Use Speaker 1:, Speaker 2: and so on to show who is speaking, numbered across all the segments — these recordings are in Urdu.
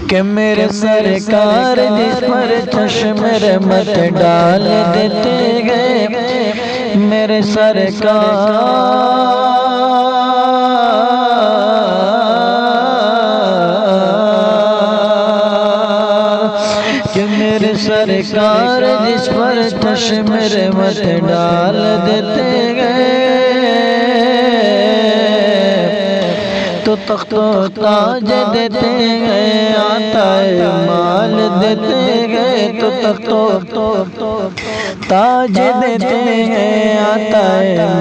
Speaker 1: کہ میرے سرکار جس پر چشم رحمت ڈال دیتے گئے، میرے سرکار کہ میرے سرکار جس پر چشم رحمت ڈال دیتے گئے، تو تخت و تاج دیتے گئے، عطا مال دیتے گئے، تو تخت و تاج دیتے گئے، عطا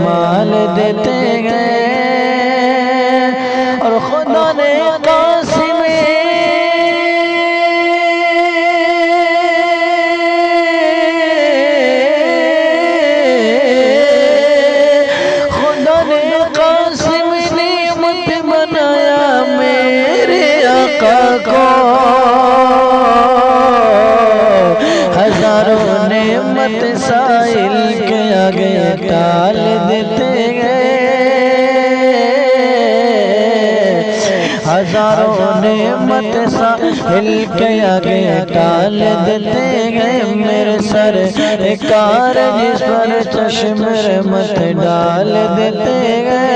Speaker 1: مال دیتے گئے، اور خدا نے قاسم کو ہزاروں نعمت سائل کے آگے ٹال دیتے گئے، ہزاروں نعمت سائل کے آگے ٹال دیتے گئے، میرے سرکار جس پر چشم رحمت ڈال دیتے گئے،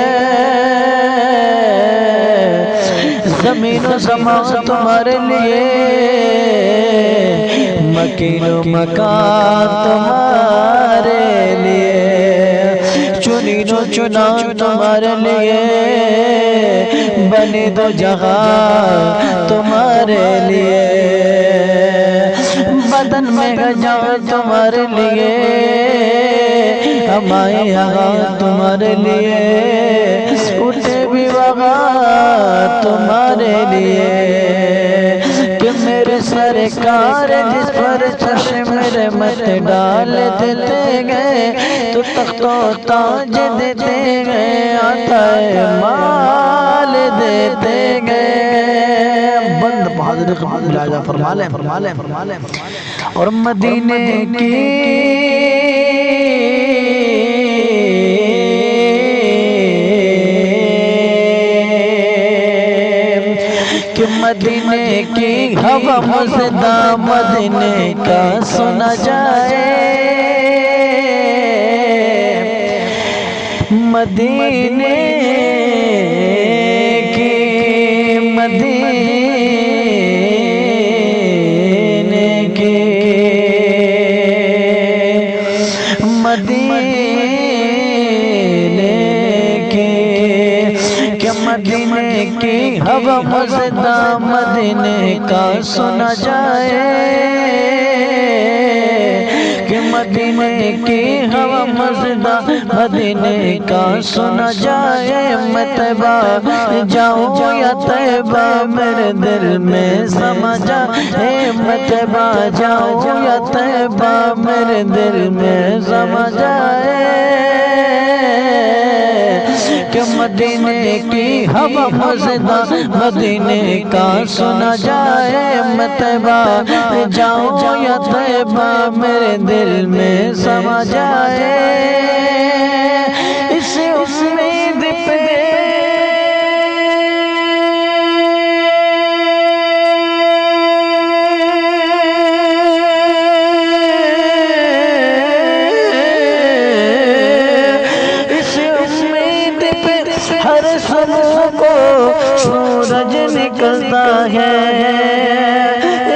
Speaker 1: زمین و سماء تمہارے لیے، مکین و مکان تمہارے لیے، چنین و چنا تمہارے لیے، بنے دو جہاں تمہارے لیے، بدن میں جان تمہارے لیے، ہمارے یہاں تمہارے لیے، اٹھے بھی وہاں تمہارے لیے، کہ میرے سرکار جس پر چشم رحمت ڈال دیتے گئے، تو تخت و تاج دیتے گئے، عطا مال دیتے گئے۔ بند بہادر کا ملاحظہ فرما لیں، اور مدینے کی مدینے کی ہوا مزدہ مدینے کا سنا جائے، مدینے کی مدینے کی ہوا مزدہ مدینے کا سنا جائے، کہ مدینے کی ہوا مزدہ مدینے کا سنا جائے، میں طیبہ جاؤں یا طیبہ میرے دل میں سما جائے، میں طیبہ جاؤں یا طیبہ میرے دل میں سما جائے، کہ مدینے کی ہوا مزدہ مدینے کا سنا جائے، میں طیبہ جاؤں یا طیبہ میرے دل میں سما جائے، اس امید پہ ہر صبح کو سورج نکلتا ہے،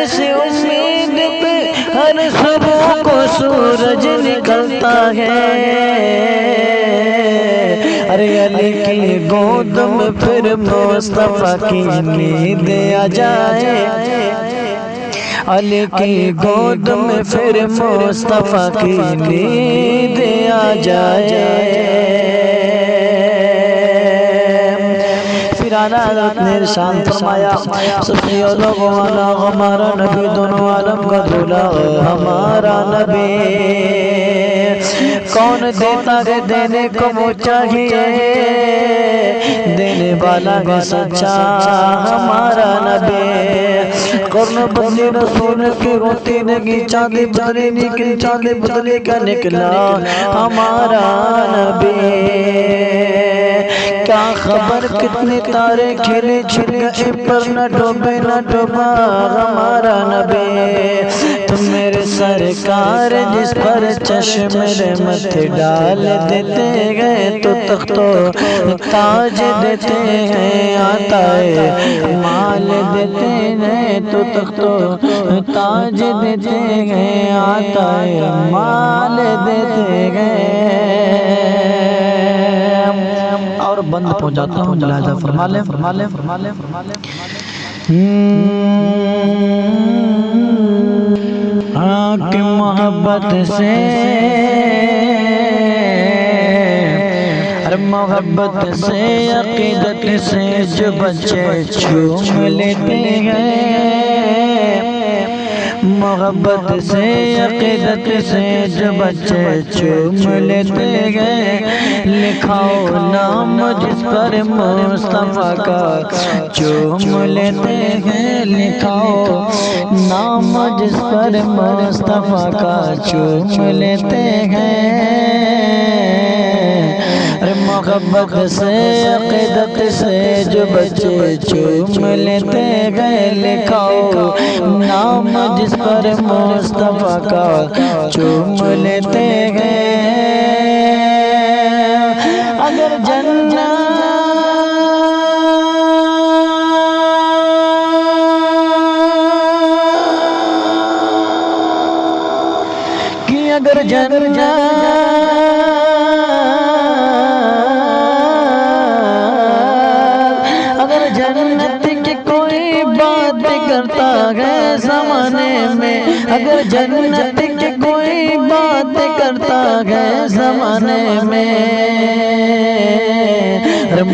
Speaker 1: اس امید پہ ہر صبح کو سورج نکلتا ہے، ارے علی کی گود میں پھر مصطفیٰ کی نیند آ جائے، علی کی گود میں پھر مصطفیٰ کی نیند آ جائے۔ حضرت نے ارشاد فرمایا، سبھی لوگوں والا ہمارا نبی، دونوں عالم کا دولا ہمارا نبی، کون دیتا ہے دینے کو وہ چاہیے، دینے والا ہے سچا ہمارا نبی، قرن بدلی رسول کی ہوتی نگی، چاندی بدلی نکل چاندی بدلی کا نکلا ہمارا نبی، کیا خبر کتنے تارے کھلے چھل گئے پر نہ ڈوبا ہمارا نبی تم میرے سرکار جس پر چشم رحمت ڈال دیتے گئے تو تخت و تاج دیتے ہیں آتا ہے مال دیتے ہیں تو تخت و تاج دیتے ہیں آتا ہے مال دیتے گئے اور بند پہنچاتا ہوں لہذا فرما لیں کہ محبت سے محبت سے عقیدت سے جو بچے چوم لیتے ہیں محبت سے عقیدت سے جو بچے چوم لیتے ہیں لکھاؤ نام جس پر مصطفیٰ کا چوم لیتے ہیں لکھاؤ نام جس پر مصطفیٰ کا چوم لیتے ہیں محبت سے عقیدت سے جو بچے چوم لیتے گئے لکھاؤ نام جس پر مصطفیٰ کا چوم لیتے گئے اگر اگر جنت کی کوئی بات کرتا ہے زمانے میں اگر جنت کی کوئی بات کرتا ہے زمانے میں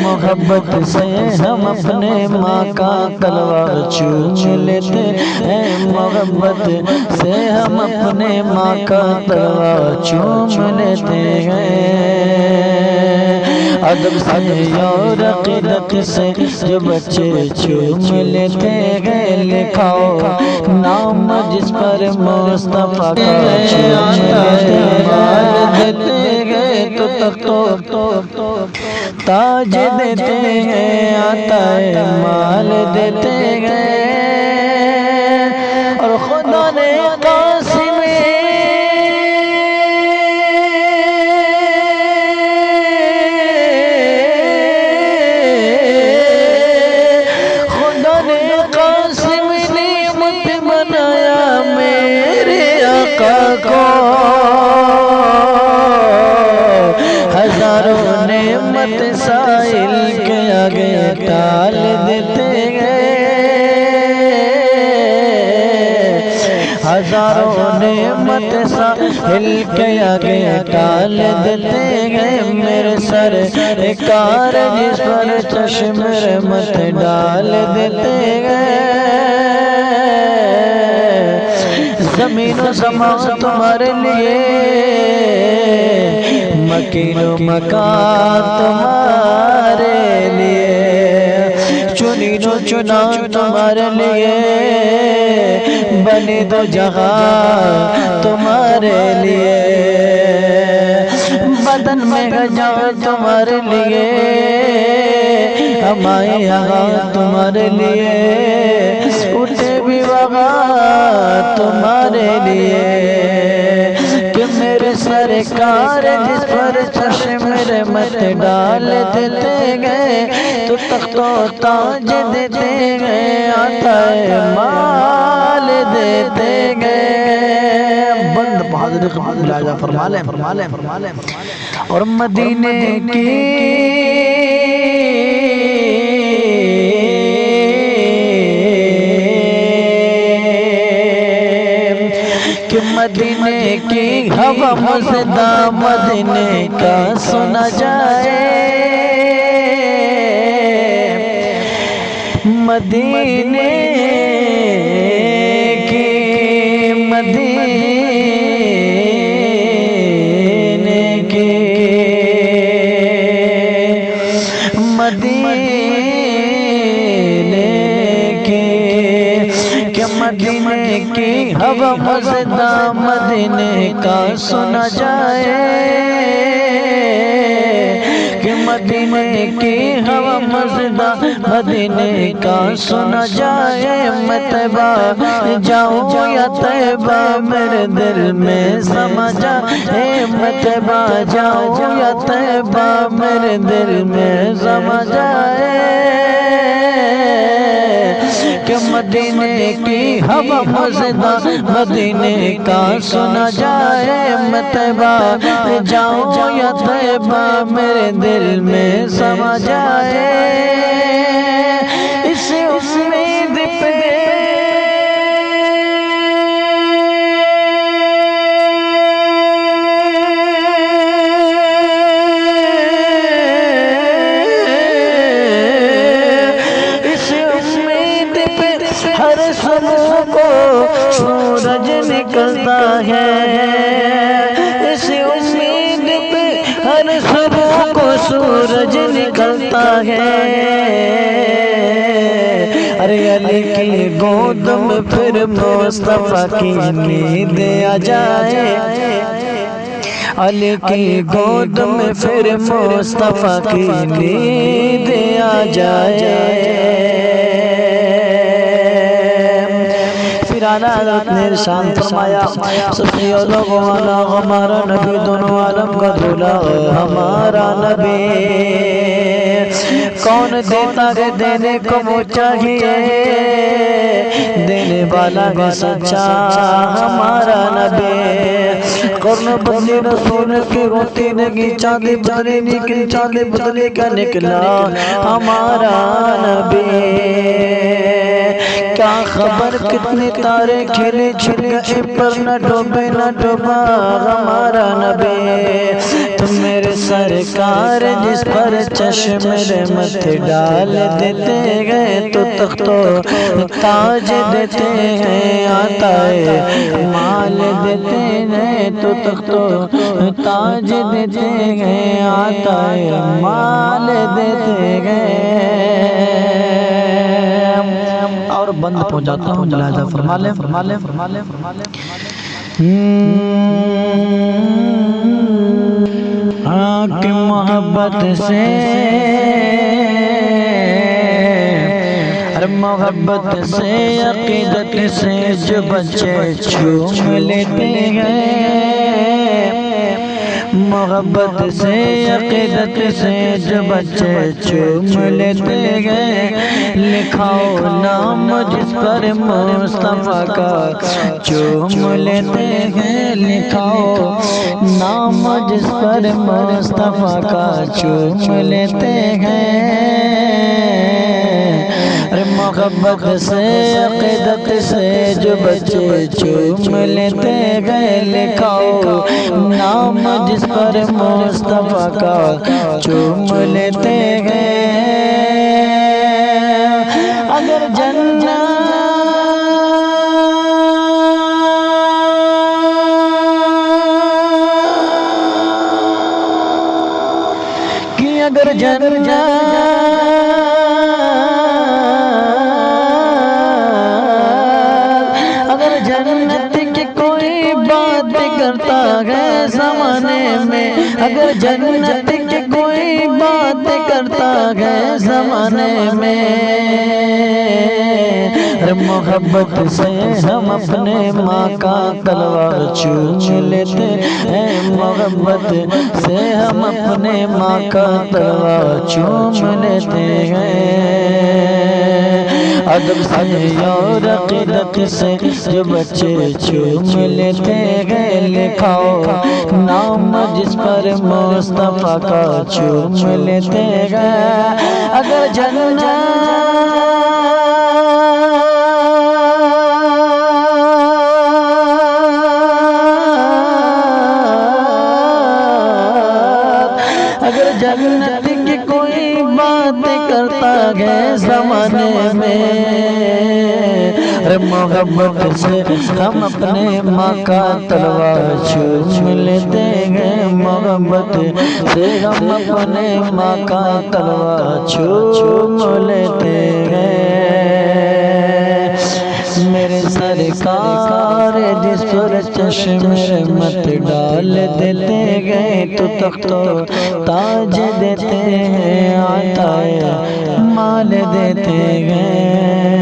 Speaker 1: محبت سے ہم اپنے ماں کا کلوا چوم لیتے ہیں محبت سے ہم اپنے ماں کا کلوا چوم لیتے ہیں ادب سے اور عقیدت سے جو بچے چوم لیتے ہیں لکھاؤ نام جس پر مصطفیٰ کا چوم لیتے ہیں تو تخت و تاج دیتے ہیں آتا ہے مال دیتے ہیں اور خدا نے قاسم نعمت بنایا میرے آقا کو ہزاروں نعمت سائل کے آگے ٹال دیتے گئے ہزاروں نعمت سائل کے آگے ٹال دیتے گئے میرے سرکار جس پر چشم رحمت ڈال دیتے گئے زمین و زمان تمہارے لیے مکین و مکان تمہارے لیے چنین و چنا تمہارے لیے بنے دو جہاں تمہارے لیے بدن میں گجا تمہارے لیے ہمارے یہاں تمہارے لیے اٹھے بھی وہاں تمہارے لیے کہ میرے سرکار جس پر چشم رحمت ڈال دیتے گئے تو تخت و تاج دیتے گئے آتا ہے مال دیتے گئے بند بہادر ملاحظہ فرما لیں اور مدینے کی کہ مدینے کی ہوا مزدہ مدینے کا سنا جائے مدینے کی مدینے کی ہوا مزدہ مدینے کا سنا جائے کہ مدینے کی ہوا مزدہ مدینے کا سنا جائے میں طیبہ جاؤں یا طیبہ میرے دل میں سما جائے میں طیبہ جاؤں یا طیبہ میرے دل میں سما جائے کہ مدینے کی ہوا مزدہ مدینے کا سنا جائے میں طیبہ جاؤں یا طیبہ میرے دل میں سما جائے اس امید پہ ہر صبح کو سورج نکلتا ہے اس امید پہ ہر صبح کو سورج نکلتا ہے ارے علی کی گود میں پھر مصطفیٰ کی نیند آ جائے علی کی گود میں پھر مصطفیٰ کی نیند آ جائے حضرت نے ارشاد فرمایا سبھی لوگوں والا ہمارا نبی دونوں عالم کا دھولا ہمارا نبی کون دیتا ہے دینے کو وہ چاہیے دینے والا ہے سچا ہمارا نبی قرن بدلی رسول کی روتی نگی چاندی بدلی نکلی چاندی بدلی کا نکلا ہمارا نبی کیا خبر کتنے تارے کھلے چھل گئے پر نہ ڈوبے نہ ڈوبا ہمارا نبی تم میرے سرکار جس پر چشم رحمت ڈال دیتے گئے تو تختو تاج دیتے ہیں آتا ہے مال دیتے ہیں تو تختو تاج دیتے ہیں آتا ہے مال دیتے گئے اور بند پہنچ جاتا ہوں ملاحظہ فرما لیں آنکھ محبت سے محبت سے عقیدت سے جو بچے چوم لیتے ہیں محبت سے عقیدت سے جو بچے چوم لیتے ہیں لکھاؤ نام جس پر مصطفیٰ کا چوم لیتے ہیں لکھاؤ نام جس پر مصطفیٰ کا چوم لیتے ہیں محبت سے عقیدت سے جو بچے چوم لیتے گئے لکھاؤ نام جس پر مصطفیٰ کا چوم لیتے گئے اگر جنت کی اگر جنت جنت کی کوئی بات کرتا ہے زمانے میں اگر جنت کی کوئی بات کرتا ہے زمانے میں محبت سے ہم اپنے ماں کا تلوار چوم لیتے ہیں محبت سے ہم اپنے ماں کا تلوار چوم لیتے ہیں ادب سے اور عقیدت سے جو بچے چوم لیتے گئے لکھاؤ نام جس پر مصطفیٰ کا چوم لیتے گئے اگر جنت اگر جنت کی کوئی بات کرتا ہے زمانے میں محبت سے ہم اپنے ماں کا تلوار چوم لیتے ہیں محبت سے ہم اپنے ماں کا تلوار چوم لیتے ہیں میرے سرکار جس پر چشم رحمت ڈال دیتے گئے تو تخت و تاج دیتے ہیں، عطائے مال دیتے گئے۔